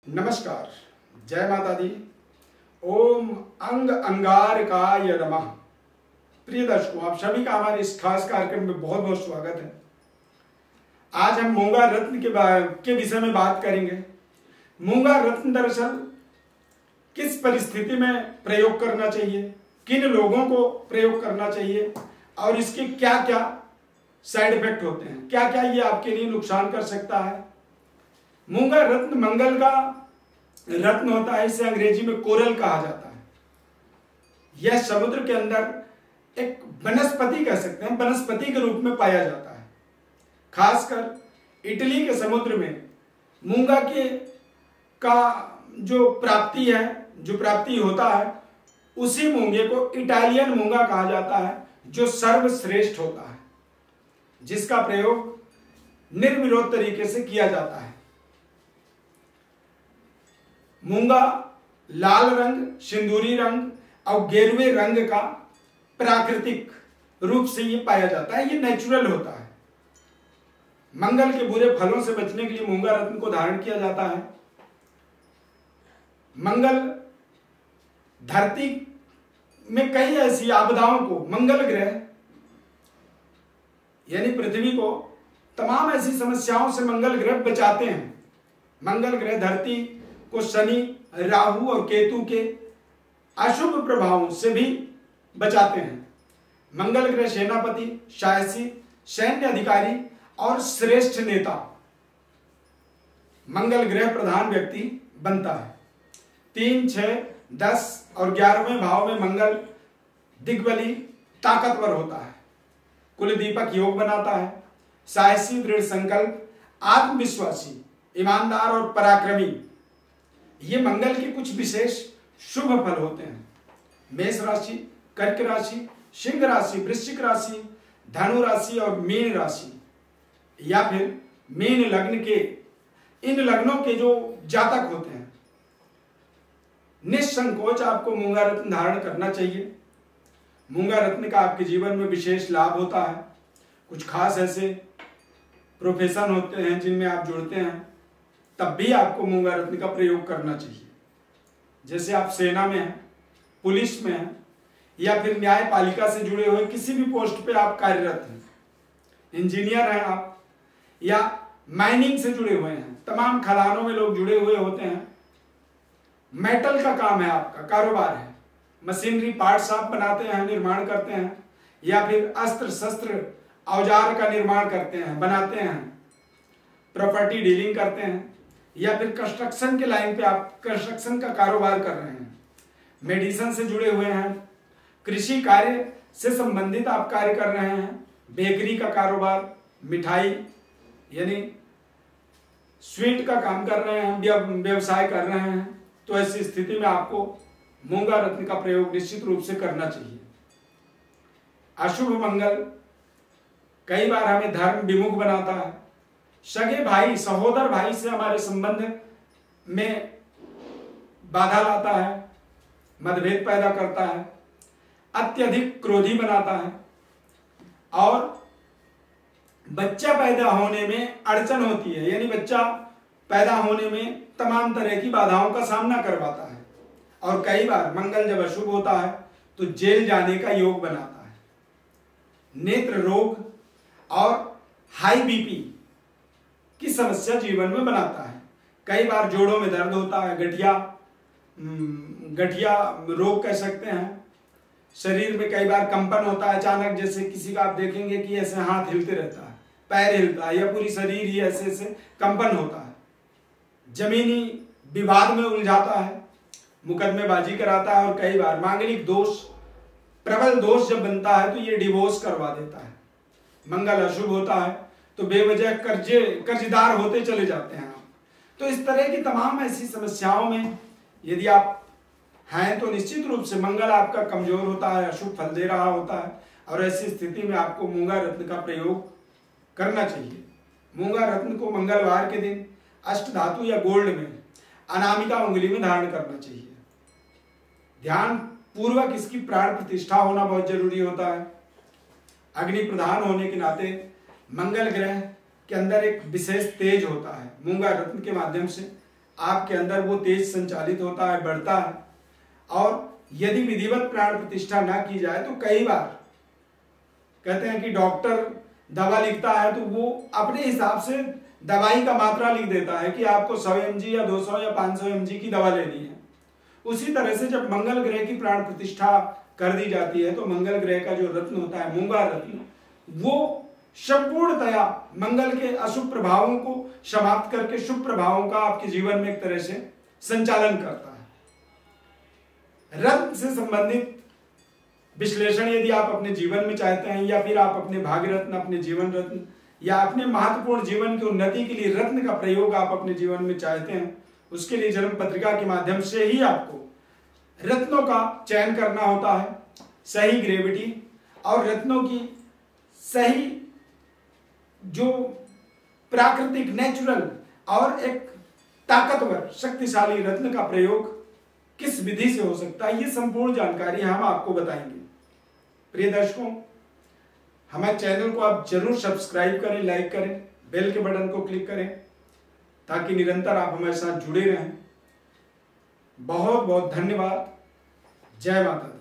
नमस्कार, जय माता दी। ओम अंग अंगारकाय नमः। प्रिय दर्शकों, आप सभी का हमारे इस खास कार्यक्रम में बहुत बहुत स्वागत है। आज हम मूंगा रत्न के विषय में बात करेंगे। मूंगा रत्न दरअसल किस परिस्थिति में प्रयोग करना चाहिए, किन लोगों को प्रयोग करना चाहिए और इसके क्या क्या साइड इफेक्ट होते हैं, क्या क्या ये आपके लिए नुकसान कर सकता है। मूंगा रत्न मंगल का रत्न होता है, इसे अंग्रेजी में कोरल कहा जाता है। यह समुद्र के अंदर एक वनस्पति कह सकते हैं, वनस्पति के रूप में पाया जाता है। खासकर इटली के समुद्र में मूंगा के का जो प्राप्ति होता है, उसी मूंगे को इटालियन मूंगा कहा जाता है, जो सर्वश्रेष्ठ होता है, जिसका प्रयोग निर्विरोध तरीके से किया जाता है। मूंगा लाल रंग, सिंदूरी रंग और गेरुए रंग का प्राकृतिक रूप से ये पाया जाता है, ये नेचुरल होता है। मंगल के बुरे फलों से बचने के लिए मूंगा रत्न को धारण किया जाता है। मंगल धरती में कई ऐसी आपदाओं को, मंगल ग्रह यानी पृथ्वी को तमाम ऐसी समस्याओं से मंगल ग्रह बचाते हैं। मंगल ग्रह धरती को शनि, राहु और केतु के अशुभ प्रभावों से भी बचाते हैं। मंगल ग्रह सेनापति, साहसी, सैन्य अधिकारी और श्रेष्ठ नेता मंगल ग्रह प्रधान व्यक्ति बनता है। 3, 6, 10 और 11वें भाव में मंगल दिग्बली ताकतवर होता है, कुल दीपक योग बनाता है। साहसी, दृढ़ संकल्प, आत्मविश्वासी, ईमानदार और पराक्रमी, ये मंगल के कुछ विशेष शुभ फल होते हैं। मेष राशि, कर्क राशि, सिंह राशि, वृश्चिक राशि, धनु राशि और मीन राशि या फिर मीन लग्न के, इन लग्नों के जो जातक होते हैं, निसंकोच आपको मूंगा रत्न धारण करना चाहिए। मूंगा रत्न का आपके जीवन में विशेष लाभ होता है। कुछ खास ऐसे प्रोफेशन होते हैं जिनमें आप जुड़ते हैं, तब भी आपको मूंगा रत्न का प्रयोग करना चाहिए। जैसे आप सेना में हैं, पुलिस में हैं या फिर न्यायपालिका से जुड़े हुए किसी भी पोस्ट पे आप कार्यरत हैं, इंजीनियर हैं आप या माइनिंग से जुड़े हुए हैं, तमाम खदानों में लोग जुड़े हुए होते हैं। मेटल का काम है, आपका कारोबार है, मशीनरी पार्ट्स आप बनाते हैं, निर्माण करते हैं या फिर अस्त्र शस्त्र औजार का निर्माण करते हैं, बनाते हैं, प्रॉपर्टी डीलिंग करते हैं या फिर कंस्ट्रक्शन के लाइन पे आप कंस्ट्रक्शन का कारोबार कर रहे हैं, मेडिसिन से जुड़े हुए हैं, कृषि कार्य से संबंधित आप कार्य कर रहे हैं, बेकरी का कारोबार, मिठाई यानी स्वीट का काम कर रहे हैं, व्यवसाय कर रहे हैं, तो ऐसी स्थिति में आपको मूंगा रत्न का प्रयोग निश्चित रूप से करना चाहिए। अशुभ मंगल कई बार हमें धर्म विमुख बनाता है। सगे भाई, सहोदर भाई से हमारे संबंध में बाधा लाता है, मतभेद पैदा करता है, अत्यधिक क्रोधी बनाता है और बच्चा पैदा होने में अड़चन होती है, यानी बच्चा पैदा होने में तमाम तरह की बाधाओं का सामना करवाता है। और कई बार मंगल जब अशुभ होता है तो जेल जाने का योग बनाता है। नेत्र रोग और हाई बीपी की समस्या जीवन में बनाता है। कई बार जोड़ों में दर्द होता है, गठिया रोग कह सकते हैं। शरीर में कई बार कंपन होता है अचानक, जैसे किसी का आप देखेंगे कि ऐसे हाथ हिलते रहता है, पैर हिलता है या पूरी शरीर ही ऐसे ऐसे कंपन होता है। जमीनी विवाद में उलझाता है, मुकदमेबाजी कराता है और कई बार मांगलिक दोष, प्रबल दोष जब बनता है तो ये डिवोर्स करवा देता है। मंगल अशुभ होता है तो बेवजह कर्जदार होते चले जाते हैं आप। तो इस तरह की तमाम ऐसी समस्याओं में यदि आप हैं तो निश्चित रूप से मंगल आपका कमजोर होता है, अशुभ फल दे रहा होता है और ऐसी स्थिति में आपको मूंगा रत्न का प्रयोग करना चाहिए। मूंगा रत्न को मंगलवार के दिन अष्ट धातु या गोल्ड में अनामिका उंगली में धारण करना चाहिए। ध्यान पूर्वक इसकी प्राण प्रतिष्ठा होना बहुत जरूरी होता है। अग्नि प्रधान होने के नाते मंगल ग्रह के अंदर एक विशेष तेज होता है। मूंगा रत्न के माध्यम से आपके अंदर वो तेज संचालित होता है, बढ़ता है। और यदि विधिवत प्राण प्रतिष्ठा ना की जाए तो कई बार कहते हैं कि डॉक्टर दवा लिखता है तो वो अपने हिसाब से दवाई का मात्रा लिख देता है कि आपको 100 mg या 200 या 500 mg की दवा लेनी है। उसी तरह से जब मंगल ग्रह की प्राण प्रतिष्ठा कर दी जाती है तो मंगल ग्रह का जो रत्न होता है मूंगा रत्न, वो संपूर्णतया मंगल के अशुभ प्रभावों को समाप्त करके शुभ प्रभावों का आपके जीवन में एक तरह से संचालन करता है। रत्न से संबंधित विश्लेषण यदि आप अपने जीवन में चाहते हैं या फिर आप अपने भाग्य रत्न, अपने जीवन रत्न या अपने महत्वपूर्ण जीवन की उन्नति के लिए रत्न का प्रयोग आप अपने जीवन में चाहते हैं, उसके लिए जन्म पत्रिका के माध्यम से ही आपको रत्नों का चयन करना होता है, सही ग्रेविटी और रत्नों की सही जो प्राकृतिक नेचुरल और एक ताकतवर शक्तिशाली रत्न का प्रयोग किस विधि से हो सकता है, ये संपूर्ण जानकारी हम आपको बताएंगे। प्रिय दर्शकों, हमारे चैनल को आप जरूर सब्सक्राइब करें, लाइक करें, बेल के बटन को क्लिक करें ताकि निरंतर आप हमारे साथ जुड़े रहें। बहुत बहुत धन्यवाद। जय माता दी।